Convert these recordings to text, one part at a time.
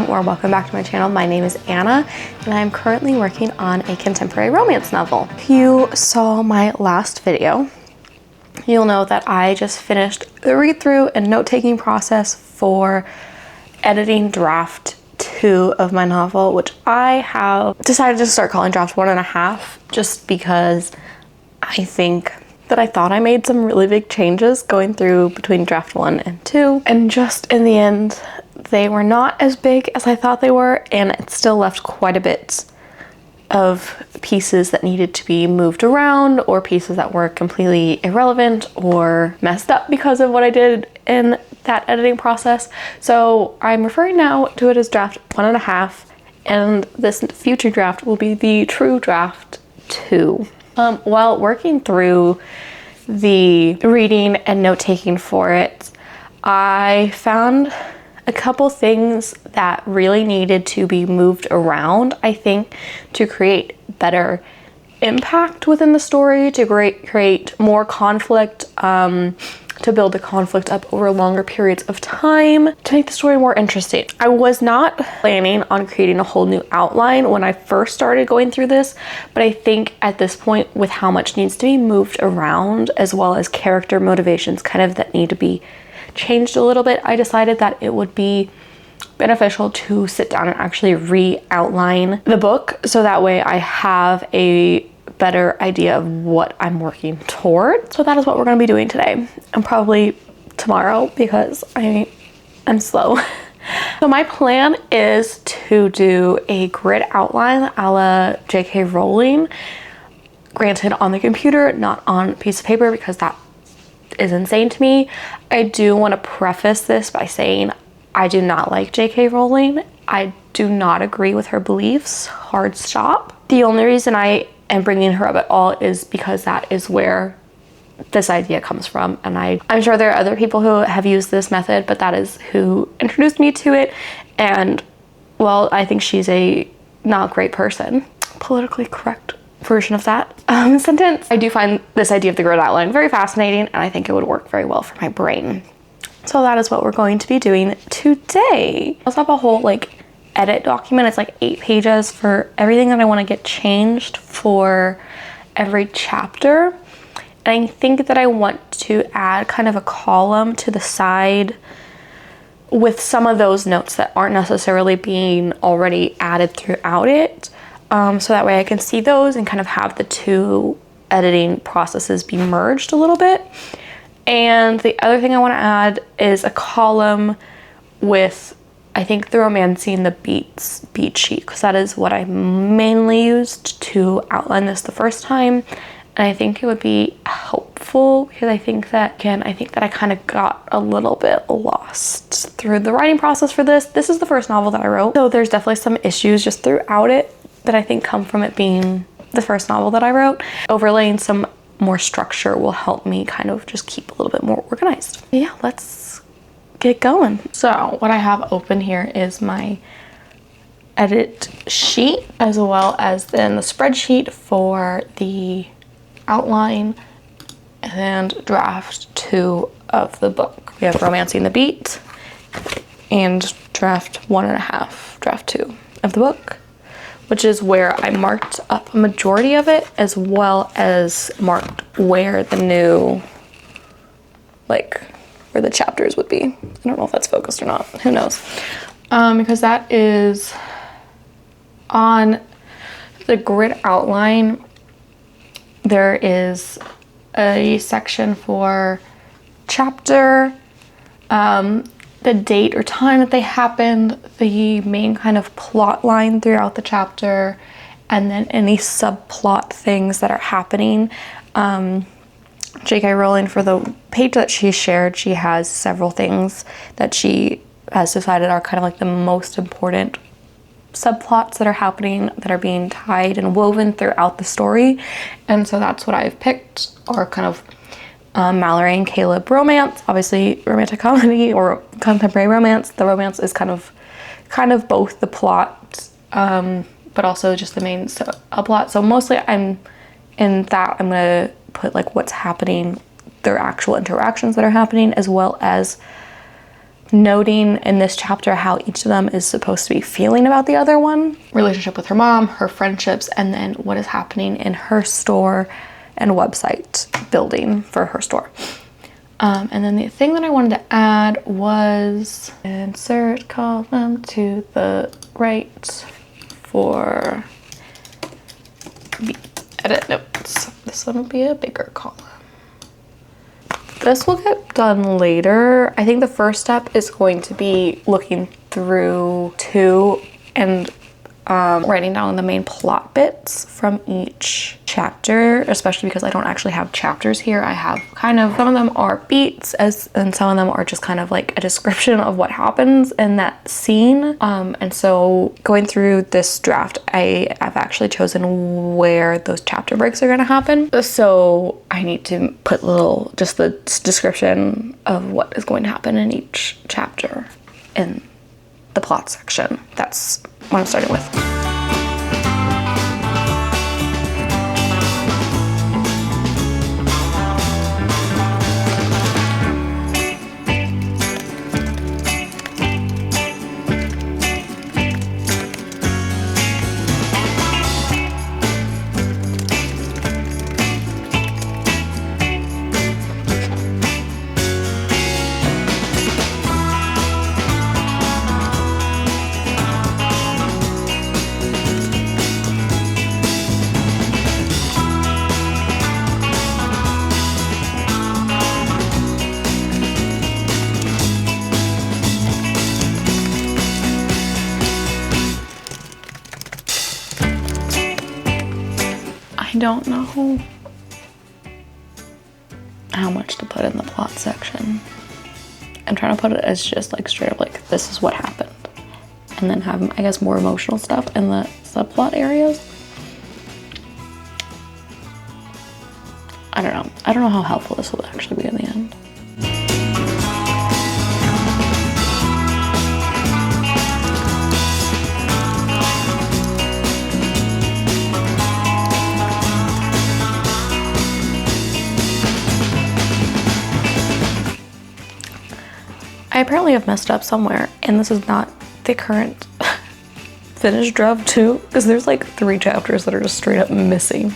welcome back to my channel. My name is Anna and I'm currently working on a contemporary romance novel. If you saw my last video, you'll know that I just finished the read-through and note-taking process for editing draft 2 of my novel, which I have decided to start calling draft 1.5 just because I think that I thought I made some really big changes going through between draft 1 and 2, and just in the end they were not as big as I thought they were, and it still left quite a bit of pieces that needed to be moved around, or pieces that were completely irrelevant or messed up because of what I did in that editing process. So I'm referring now to it as draft 1.5, and this future draft will be the true draft 2. While working through the reading and note-taking for it, I found a couple things that really needed to be moved around, I think, to create better impact within the story, to create more conflict, to build the conflict up over longer periods of time, to make the story more interesting. I was not planning on creating a whole new outline when I first started going through this, but I think at this point, with how much needs to be moved around, as well as character motivations kind of that need to be changed a little bit, I decided that it would be beneficial to sit down and actually re-outline the book, so that way I have a better idea of what I'm working toward. So that is what we're going to be doing today, and probably tomorrow because I'm slow. So my plan is to do a grid outline a la J.K. Rowling, granted on the computer, not on a piece of paper, because that is insane to me. I do want to preface this by saying I do not like J.K. Rowling. I do not agree with her beliefs. Hard stop. The only reason I am bringing her up at all is because that is where this idea comes from, and I'm sure there are other people who have used this method, but that is who introduced me to it, and well, I think she's a not great person. Politically correct version of that sentence. I do find this idea of the grid outline very fascinating, and I think it would work very well for my brain. So that is what we're going to be doing today. I also have a whole edit document. It's 8 pages for everything that I want to get changed for every chapter. And I think that I want to add kind of a column to the side with some of those notes that aren't necessarily being already added throughout it. So that way I can see those and kind of have the two editing processes be merged a little bit. And the other thing I want to add is a column with, I think, the romancing the beat sheet, because that is what I mainly used to outline this the first time. And I think it would be helpful because I think that I kind of got a little bit lost through the writing process for this. This is the first novel that I wrote, so there's definitely some issues just throughout it that I think come from it being the first novel that I wrote. Overlaying some more structure will help me kind of just keep a little bit more organized. Yeah, let's get going. So what I have open here is my edit sheet, as well as then the spreadsheet for the outline and draft 2 of the book. We have Romancing the Beat and draft 1.5, draft 2 of the book, which is where I marked up a majority of it, as well as marked where the new, where the chapters would be. I don't know if that's focused or not, who knows? Because that is on the grid outline. There is a section for chapter, the date or time that they happened, the main kind of plot line throughout the chapter, and then any subplot things that are happening. J.K. Rowling, for the page that she shared, she has several things that she has decided are kind of the most important subplots that are happening, that are being tied and woven throughout the story. And so that's what I've picked, or kind of Mallory and Caleb romance, obviously romantic comedy or contemporary romance. The romance is kind of both the plot, but also just the main plot. So mostly I'm gonna put what's happening, their actual interactions that are happening, as well as noting in this chapter how each of them is supposed to be feeling about the other one. Relationship with her mom, her friendships, and then what is happening in her store and website building for her store. And then the thing that I wanted to add was insert column to the right for edit notes. This one will be a bigger column. This will get done later. I think the first step is going to be looking through 2 and writing down the main plot bits from each chapter, especially because I don't actually have chapters here. I have kind of, some of them are beats and some of them are just kind of like a description of what happens in that scene. And so going through this draft, I have actually chosen where those chapter breaks are going to happen. So I need to put just the description of what is going to happen in each chapter in the plot section. That's what I'm starting with. I don't know how much to put in the plot section. I'm trying to put it as just like straight up like this is what happened, and then have, I guess, more emotional stuff in the subplot areas. I don't know. I don't know how helpful this will actually be in the end. I apparently have messed up somewhere, and this is not the current finished draft too, because there's like 3 chapters that are just straight up missing.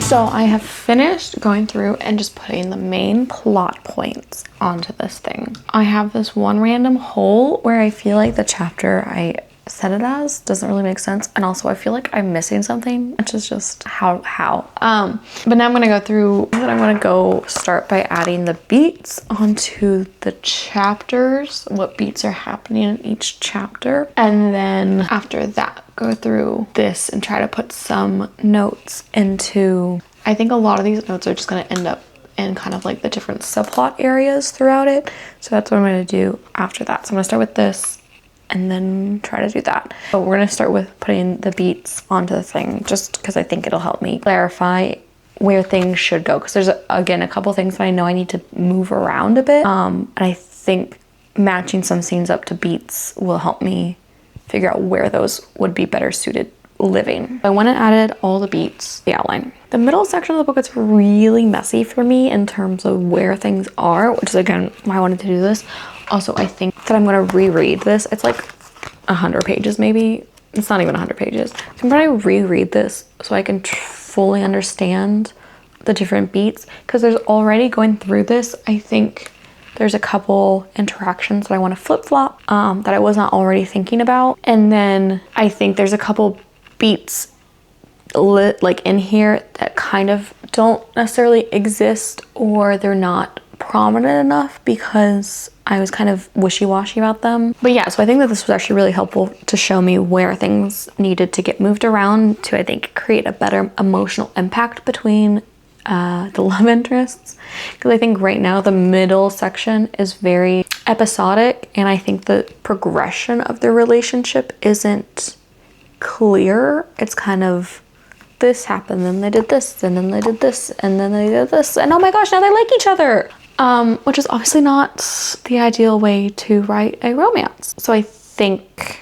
So I have finished going through and just putting the main plot points onto this thing. I have this one random hole where I feel like the chapter I set it as doesn't really make sense, and also I feel like I'm missing something, which is just how. But now I'm gonna go through, and I'm gonna go start by adding the beats onto the chapters, what beats are happening in each chapter, and then after that go through this and try to put some notes into, I think a lot of these notes are just going to end up in kind of like the different subplot areas throughout it. So that's what I'm going to do after that. So I'm going to start with this and then try to do that. But we're going to start with putting the beats onto the thing, just because I think it'll help me clarify where things should go. Because there's, again, a couple things that I know I need to move around a bit. And I think matching some scenes up to beats will help me figure out where those would be better suited living. I went and added all the beats, the outline. The middle section of the book is really messy for me in terms of where things are, which is again why I wanted to do this. Also, I think that I'm gonna reread this. It's like 100 pages maybe. It's not even 100 pages. I'm gonna reread this so I can fully understand the different beats, because there's already going through this, I think there's a couple interactions that I want to flip-flop that I was not already thinking about. And then I think there's a couple beats like in here that kind of don't necessarily exist, or they're not prominent enough because I was kind of wishy-washy about them. But yeah, so I think that this was actually really helpful to show me where things needed to get moved around to, I think, create a better emotional impact between the love interests, because I think right now the middle section is very episodic, and I think the progression of the relationship isn't clear. It's kind of this happened, then they did this, and then they did this, and then they did this, and oh my gosh, now they like each other. Which is obviously not the ideal way to write a romance. So I think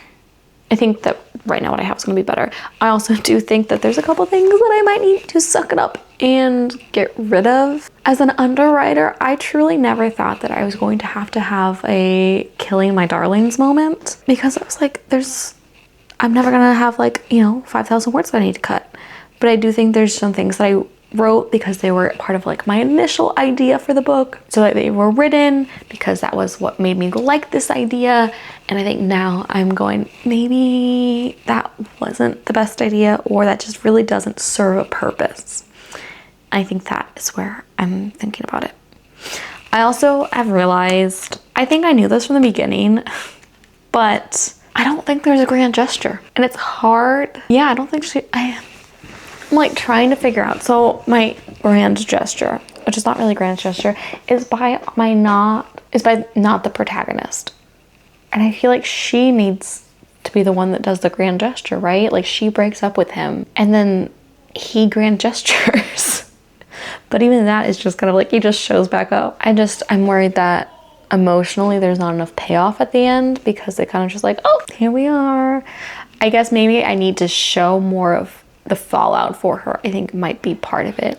that right now what I have is going to be better. I also do think that there's a couple things that I might need to suck it up and get rid of. As an underwriter, I truly never thought that I was going to have a killing my darlings moment, because I was like, I'm never gonna have like, 5,000 words that I need to cut. But I do think there's some things that I wrote because they were part of like my initial idea for the book, so that they were written because that was what made me like this idea. And I think now I'm going, maybe that wasn't the best idea, or that just really doesn't serve a purpose. I think that is where I'm thinking about it. I also have realized, I think I knew this from the beginning, but I don't think there's a grand gesture, and it's hard. Yeah, I don't think I'm like trying to figure out. So my grand gesture, which is not really grand gesture, is by not the protagonist. And I feel like she needs to be the one that does the grand gesture, right? Like she breaks up with him and then he grand gestures. But even that is just kind of like he just shows back up. I'm worried that emotionally there's not enough payoff at the end, because they kind of just like, oh, here we are. I guess maybe I need to show more of the fallout for her. I think might be part of it.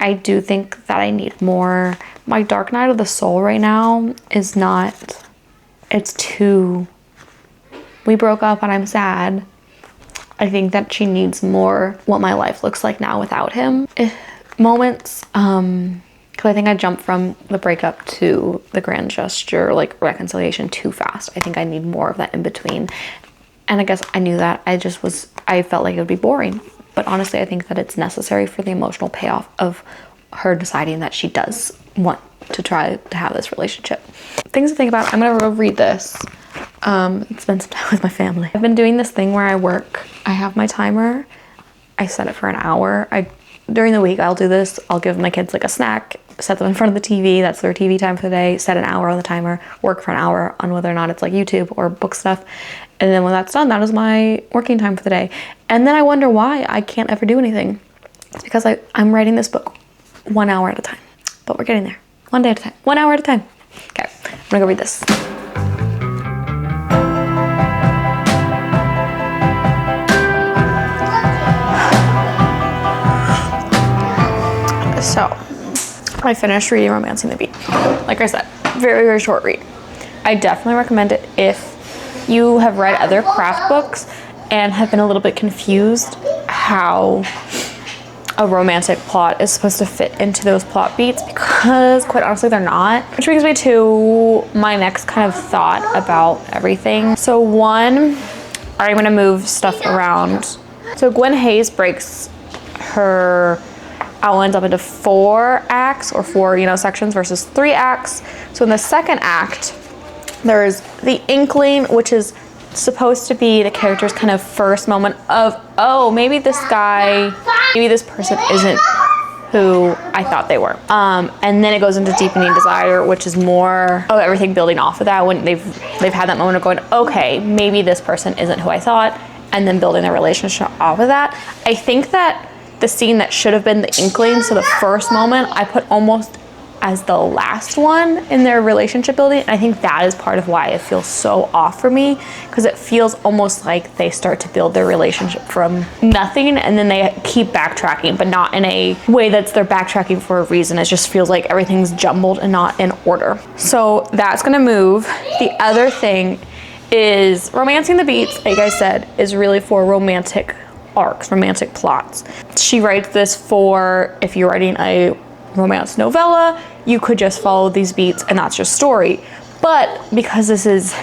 I do think that I need more. My dark night of the soul right now is not, it's too, we broke up and I'm sad. I think that she needs more what my life looks like now without him moments. Because I think I jumped from the breakup to the grand gesture, like reconciliation, too fast. I think I need more of that in between. And I guess I knew that. I felt like it would be boring. But honestly, I think that it's necessary for the emotional payoff of her deciding that she does want to try to have this relationship. Things to think about. I'm gonna go read this. Spend some time with my family. I've been doing this thing where I work. I have my timer. I set it for an hour. During the week, I'll do this. I'll give my kids like a snack, set them in front of the TV. That's their TV time for the day. Set an hour on the timer. Work for an hour on whether or not it's like YouTube or book stuff. And then when that's done, that is my working time for the day. And then I wonder why I can't ever do anything. It's because I'm writing this book 1 hour at a time. But we're getting there. 1 day at a time. 1 hour at a time. Okay, I'm gonna go read this. So, I finished reading Romancing the Beat. Like I said, very, very short read. I definitely recommend it if you have read other craft books and have been a little bit confused how a romantic plot is supposed to fit into those plot beats, because quite honestly they're not. Which brings me to my next kind of thought about everything. So one, I'm gonna move stuff around. So Gwen Hayes breaks her outlines up into 4 acts, or 4, sections versus 3 acts. So in the second act, there's the inkling, which is supposed to be the character's kind of first moment of, oh, maybe this person isn't who I thought they were. And then it goes into deepening desire, which is more of everything building off of that, when they've had that moment of going, okay, maybe this person isn't who I thought, and then building their relationship off of that. I think that the scene that should have been the inkling, so the first moment, I put almost as the last one in their relationship building. And I think that is part of why it feels so off for me, because it feels almost like they start to build their relationship from nothing and then they keep backtracking, but not in a way that's they're backtracking for a reason. It just feels like everything's jumbled and not in order. So that's gonna move. The other thing is Romancing the Beats, like I said, is really for romantic arcs, romantic plots. She writes this for, if you're writing a romance novella, you could just follow these beats and that's your story. But because this is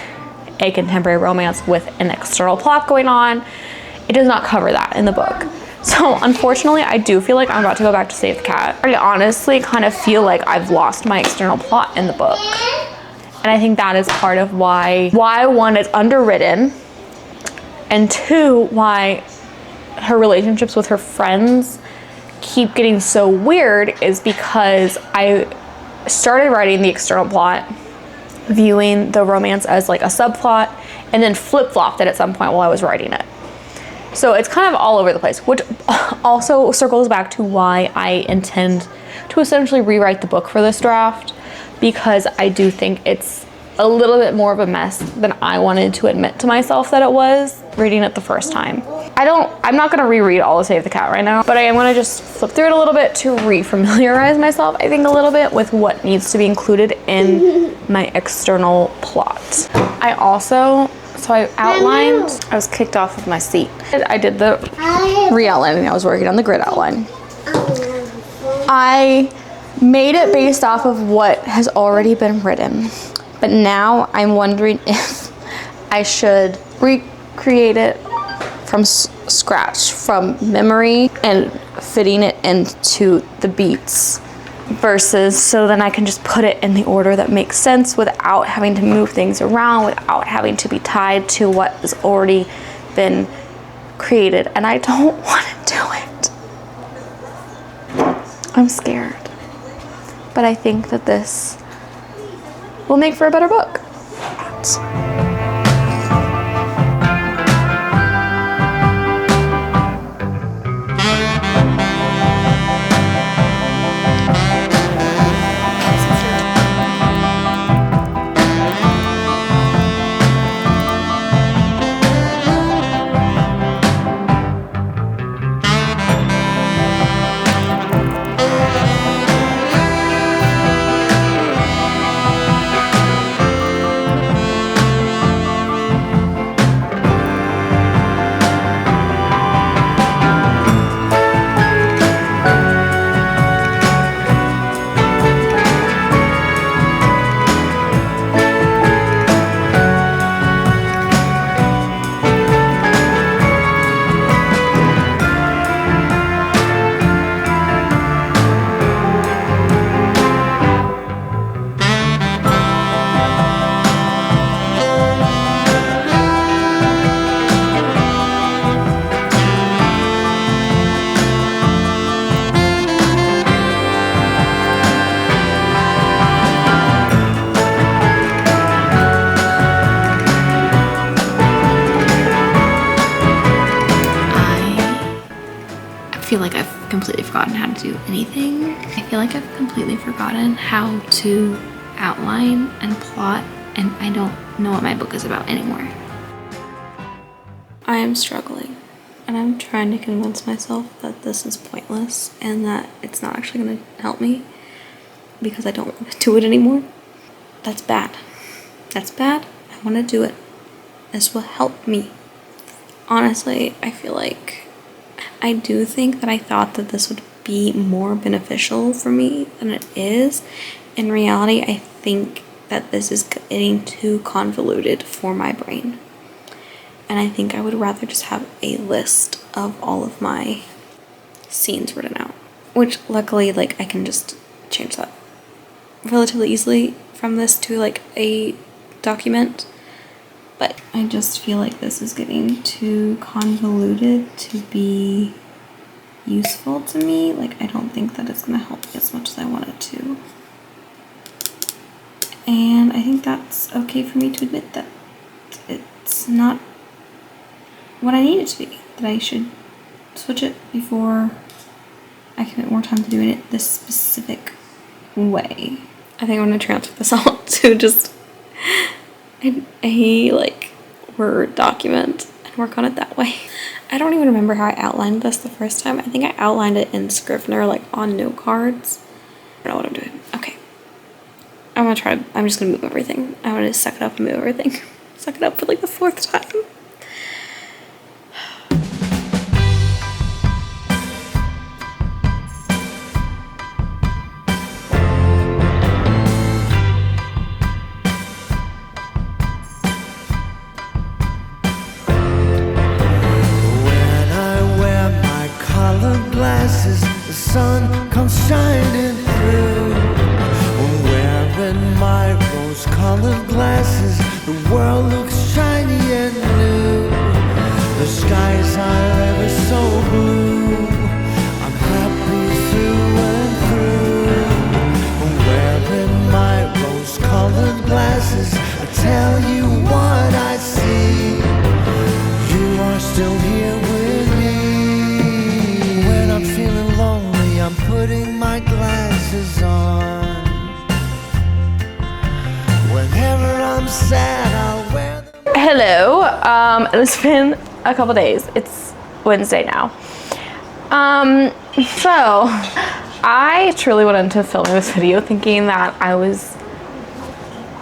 a contemporary romance with an external plot going on, it does not cover that in the book. So unfortunately, I do feel like I'm about to go back to Save the Cat. I honestly kind of feel like I've lost my external plot in the book. And I think that is part of why one, it's underwritten, and two, why her relationships with her friends keep getting so weird, is because I started writing the external plot, viewing the romance as like a subplot, and then flip-flopped it at some point while I was writing it. So it's kind of all over the place, which also circles back to why I intend to essentially rewrite the book for this draft, because I do think it's a little bit more of a mess than I wanted to admit to myself that it was reading it the first time. I'm not gonna reread all of Save the Cat right now, but I am gonna just flip through it a little bit to re-familiarize myself, I think, a little bit with what needs to be included in my external plot. I outlined, I was kicked off of my seat. I did the re-outlining, I was working on the grid outline. I made it based off of what has already been written, but now I'm wondering if I should recreate it from scratch, from memory, and fitting it into the beats, versus so then I can just put it in the order that makes sense without having to move things around, without having to be tied to what has already been created. And I don't want to do it. I'm scared. But I think that this will make for a better book. I feel like I've completely forgotten how to do anything. I feel like I've completely forgotten how to outline and plot, and I don't know what my book is about anymore. I am struggling, and I'm trying to convince myself that this is pointless and that it's not actually going to help me because I don't want to do it anymore. That's bad. That's bad. I want to do it. This will help me. Honestly, I feel like I do think that I thought that this would be more beneficial for me than it is. In reality, I think that this is getting too convoluted for my brain. And I think I would rather just have a list of all of my scenes written out. Which luckily, like, I can just change that relatively easily from this to like a document. But I just feel like this is getting too convoluted to be useful to me. Like, I don't think that it's gonna help me as much as I want it to. And I think that's okay for me to admit that it's not what I need it to be. That I should switch it before I commit more time to doing it this specific way. I think I'm gonna transfer this all to just a like Word document and work on it that way. I don't even remember how I outlined this the first time. I think I outlined it in Scrivener, like on note cards. I don't know what I'm doing. Okay. I'm just gonna move everything. I'm gonna suck it up and move everything. Suck it up for like the 4th time. The sun comes shining through. Wearing my rose-colored glasses, the world looks shiny and new. The skies are ever so blue. I'm happy through and through. Wearing my rose-colored glasses, I tell you what I see. You are still here with my glasses on. Whenever I'm sad, I'll wear them. Hello, it's been a couple days. It's Wednesday now. So I truly went into filming this video thinking that I was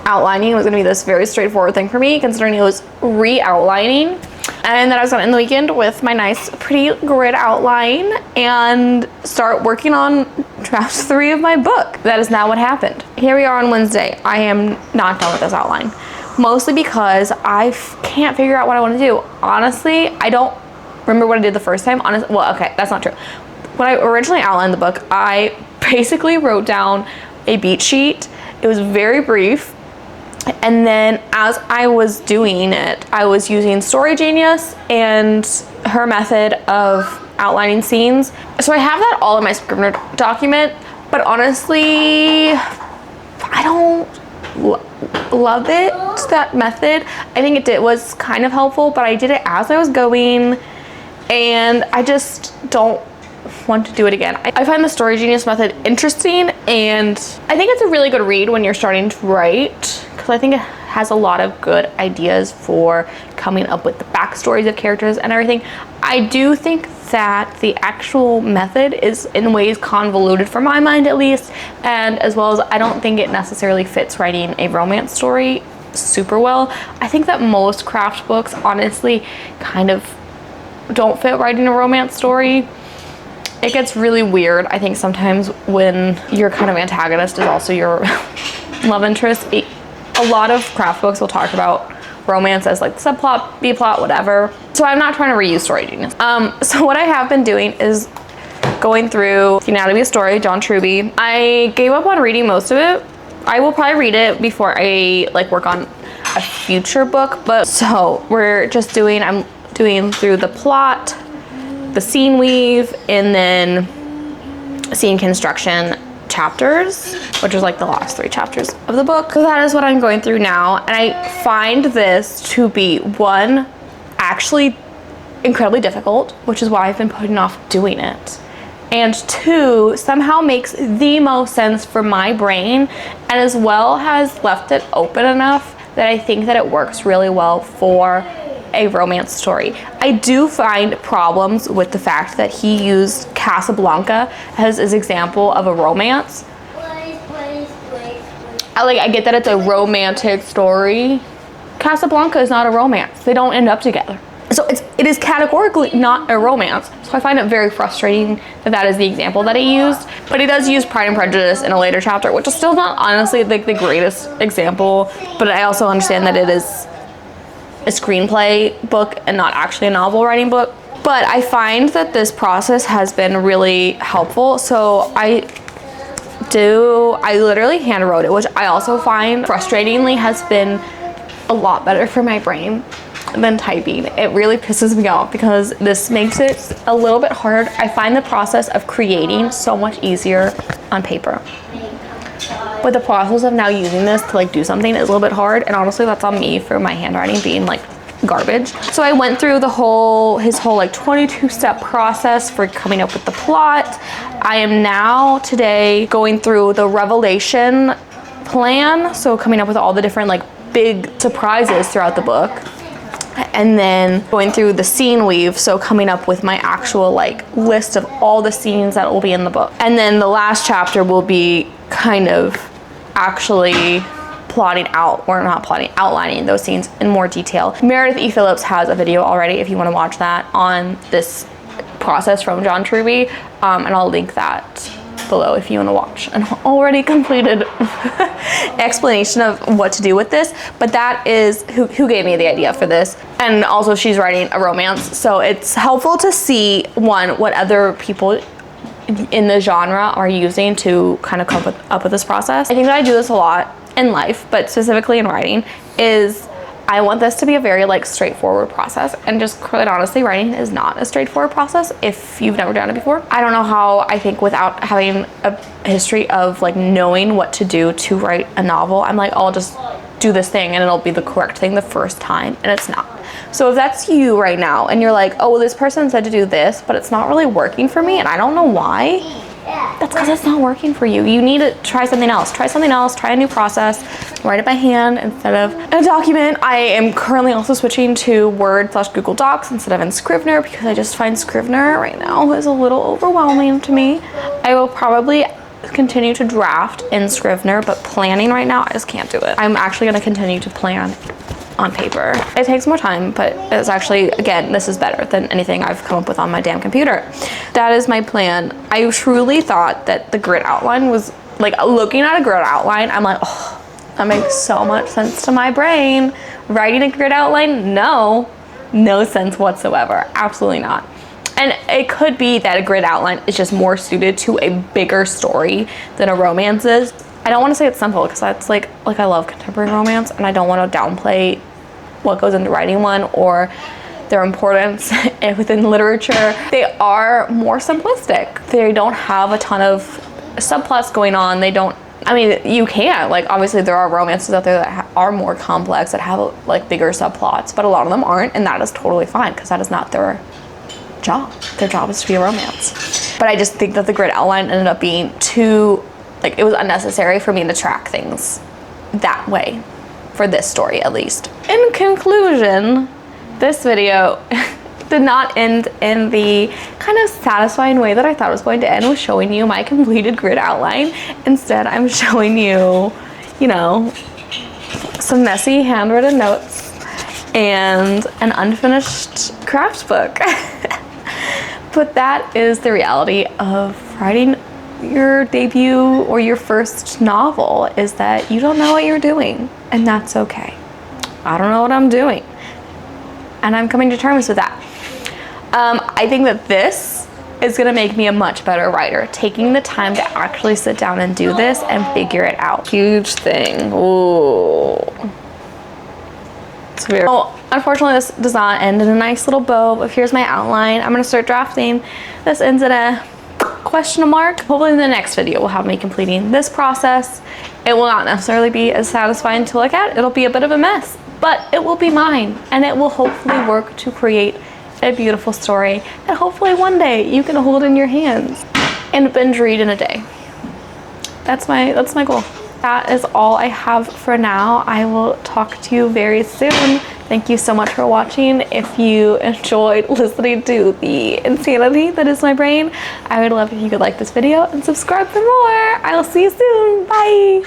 outlining. It was gonna be this very straightforward thing for me, considering it was re-outlining, and that I was gonna end the weekend with my nice pretty grid outline and start working on draft 3 of my book. That is not what happened. Here we are on Wednesday. I am not done with this outline, mostly because I can't figure out what I want to do. Honestly, I don't remember what I did the first time. Well, okay, that's not true. When I originally outlined the book, I basically wrote down a beat sheet. It was very brief. And then as I was doing it, I was using Story Genius and her method of outlining scenes. So I have that all in my Scrivener document, but honestly, I don't love it, that method. I think it was kind of helpful, but I did it as I was going, and I just don't want to do it again. I find the Story Genius method interesting, and I think it's a really good read when you're starting to write, because I think it has a lot of good ideas for coming up with the backstories of characters and everything. I do think that the actual method is in ways convoluted for my mind, at least, and as well as I don't think it necessarily fits writing a romance story super well. I think that most craft books honestly kind of don't fit writing a romance story. It gets really weird, I think, sometimes when your kind of antagonist is also your love interest. A lot of craft books will talk about romance as like subplot, B-plot, whatever. So I'm not trying to reuse Story Genius. So what I have been doing is going through The Anatomy of a Story, John Truby. I gave up on reading most of it. I will probably read it before I like work on a future book. But so I'm doing through the plot, the scene weave, and then scene construction chapters, which is like the last 3 chapters of the book. So that is what I'm going through now, and I find this to be, one, actually incredibly difficult, which is why I've been putting off doing it, and 2, somehow makes the most sense for my brain, and as well has left it open enough that I think that it works really well for a romance story. I do find problems with the fact that he used Casablanca as his example of a romance. I get that it's a romantic story. Casablanca is not a romance. They don't end up together. So it is categorically not a romance. So I find it very frustrating that that is the example that he used. But he does use Pride and Prejudice in a later chapter, which is still not honestly like the greatest example. But I also understand that it is a screenplay book and not actually a novel writing book. But I find that this process has been really helpful. So I literally hand wrote it, which I also find frustratingly has been a lot better for my brain than typing. It really pisses me off because this makes it a little bit hard. I find the process of creating so much easier on paper, but the process of now using this to like do something is a little bit hard, and honestly that's on me for my handwriting being like garbage. So I went through his whole like 22-step process for coming up with the plot. I am now today going through the revelation plan, so coming up with all the different like big surprises throughout the book, and then going through the scene weave, so coming up with my actual like list of all the scenes that will be in the book. And then the last chapter will be kind of actually outlining those scenes in more detail. Meredith E. Phillips has a video already if you want to watch that on this process from John Truby, and I'll link that below if you want to watch an already completed explanation of what to do with this. But that is who gave me the idea for this, and also she's writing a romance, so it's helpful to see what other people in the genre are using to kind of come up with this process. I think that I do this a lot in life, but specifically in writing, is I want this to be a very like straightforward process, and just quite honestly, writing is not a straightforward process if you've never done it before. I don't know how, I think without having a history of like knowing what to do to write a novel, I'm like, oh, I'll just do this thing and it'll be the correct thing the first time, and it's not. So if that's you right now and you're like, oh, well, this person said to do this, but it's not really working for me and I don't know why, That's because it's not working for you. You need to try something else. Try something else, try a new process, write it by hand instead of a document. I am currently also switching to Word/Google Docs instead of in Scrivener because I just find Scrivener right now is a little overwhelming to me. I will probably continue to draft in Scrivener, but planning right now, I just can't do it. I'm actually gonna continue to plan on paper. It takes more time, but it's actually, again, this is better than anything I've come up with on my damn computer. That is my plan. I truly thought that the grid outline was, like, looking at a grid outline, I'm like, oh, that makes so much sense to my brain. Writing a grid outline, no sense whatsoever, absolutely not. And it could be that a grid outline is just more suited to a bigger story than a romance is. I don't want to say it's simple because that's like I love contemporary romance and I don't want to downplay what goes into writing one or their importance within literature. They are more simplistic. They don't have a ton of subplots going on. They don't, I mean, you can, like, obviously there are romances out there that are more complex, that have like bigger subplots, but a lot of them aren't, and that is totally fine because that is not their job. Their job is to be a romance. But I just think that the grid outline ended up being too, like, it was unnecessary for me to track things that way, for this story at least. In conclusion, this video did not end in the kind of satisfying way that I thought it was going to end, with showing you my completed grid outline. Instead, I'm showing you, you know, some messy handwritten notes and an unfinished craft book. But that is the reality of writing your debut or your first novel, is that you don't know what you're doing, and that's okay. I don't know what I'm doing, and I'm coming to terms with that. I think that this is gonna make me a much better writer, taking the time to actually sit down and do this and figure it out. Huge thing. Ooh. It's very, oh, unfortunately this does not end in a nice little bow, but here's my outline. I'm gonna start drafting. This ends in a question mark. Hopefully in the next video will have me completing this process. It will not necessarily be as satisfying to look at. It'll be a bit of a mess, but it will be mine, and it will hopefully work to create a beautiful story that hopefully one day you can hold in your hands and binge read in a day. That's my goal. That is all I have for now. I will talk to you very soon. Thank you so much for watching. If you enjoyed listening to the insanity that is my brain, I would love if you could like this video and subscribe for more. I will see you soon. Bye.